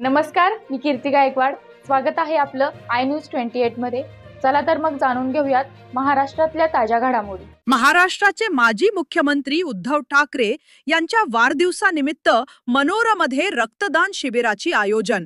नमस्कार, मी कीर्ती गायकवाड। स्वागत आहे आपलं आय न्यूज 28 मध्ये। चला तर मग जाणून घेऊयात महाराष्ट्रातल्या ताज्या घडामोडी। महाराष्ट्राचे माजी मुख्यमंत्री उद्धव ठाकरे यांच्या वाढदिवसानिमित्त मनोरमध्ये रक्तदान शिबिराची आयोजन।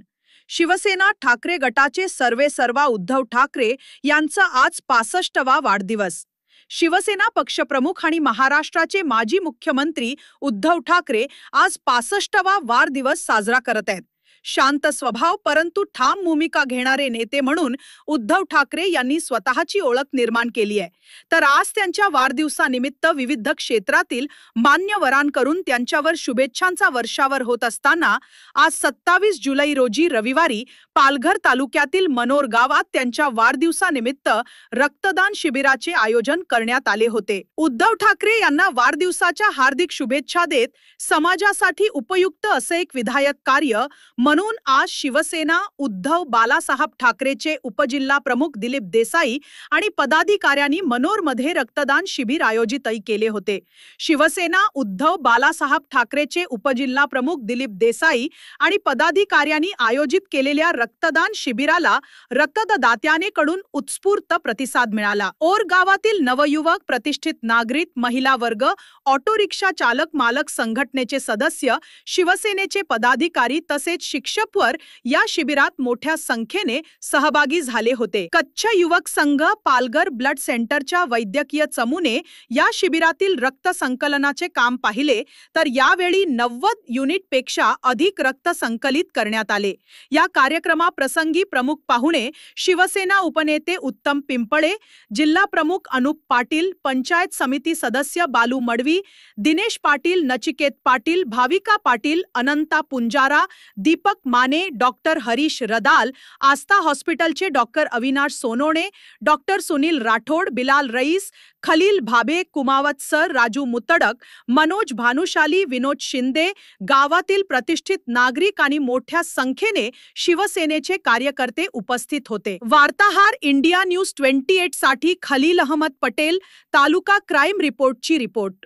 शिवसेना ठाकरे गटाचे सर्वेसर्वा उद्धव ठाकरे यांचा आज 65वा वाढदिवस। शिवसेना पक्षप्रमुख आणि महाराष्ट्राचे माजी मुख्यमंत्री उद्धव ठाकरे आज 65वा वाढदिवस साजरा करत आहेत। शांत स्वभाव परंतु ठाम भूमिका घेणारे नेते म्हणून उद्धव ठाकरे यांनी स्वतःची ओळख निर्माण केली आहे। तर आज त्यांच्या वाढदिवसानिमित्त विविध क्षेत्रातील मान्यवरांकडून त्यांच्यावर शुभेच्छांचा वर्षावर होत असताना आज 27 जुलै रोजी रविवारी पालघर तालुक्यातील मनोर गावात त्यांच्या वाढदिवसानिमित्त रक्तदान शिबिराचे आयोजन करण्यात आले होते। उद्धव ठाकरे यांना वाढदिवसाच्या हार्दिक शुभेच्छा देत समाजासाठी उपयुक्त असे एक विधायक कार्य म्हणून आज शिवसेना उद्धव बालासाहेब ठाकरेचे उपजिल्हा प्रमुख दिलीप देसाई आणि पदाधिकाऱ्यांनी मनोरमध्ये रक्तदान शिबिर आयोजित केले होते। शिवसेना उद्धव बालासाहेब ठाकरेचे उपजिल्हा प्रमुख दिलीप देसाई आणि पदाधिकाऱ्यांनी आयोजित केलेल्या रक्तदान शिबिराला रक्तदात्यांकडून उत्स्फूर्त प्रतिसाद मिळाला। ओर गावातील नवयुवक, प्रतिष्ठित नागरिक, महिला वर्ग, ऑटो रिक्षा चालक मालक संघटनेचे सदस्य, शिवसेनेचे पदाधिकारी तसेच शिक्षकवर या शिबिरात मोठ्या संख्येने सहभागी झाले होते। कच्छ युवक संघ, पालघर ब्लड सेंटरच्या वैद्यकीय चमूने या शिबिरातील रक्त संकलनाचे काम पाहिले, तर यावेळी 90 युनिट पेक्षा अधिक रक्त संकलित करण्यात आले। या कार्यक्रमाप्रसंगी प्रमुख पाहुणे शिवसेना उपनेते उत्तम पिंपळे, जिल्हा प्रमुख अनुप पाटील, पंचायत समिती सदस्य बालू मडवी, दिनेश पाटील, नचिकेत पाटील, भाविका पाटील, अनंता पुंजारा, दीपक माने, डॉक्टर हरीश रदाल, आस्था हॉस्पिटलचे डॉक्टर अविनाश सोनोने, डॉक्टर सुनील राठोड, बिलाल रईस, खलील भाबे, कुमावत सर, राजू मुतडक, मनोज भानुशाली, विनोद शिंदे, गावातील प्रतिष्ठित नागरिक आणि मोठ्या संख्येने शिवसेनेचे कार्यकर्ते उपस्थित होते। वार्ताहर इंडिया न्यूज 28 साठी खलील अहमद पटेल, तालुका क्राईम रिपोर्टची रिपोर्ट।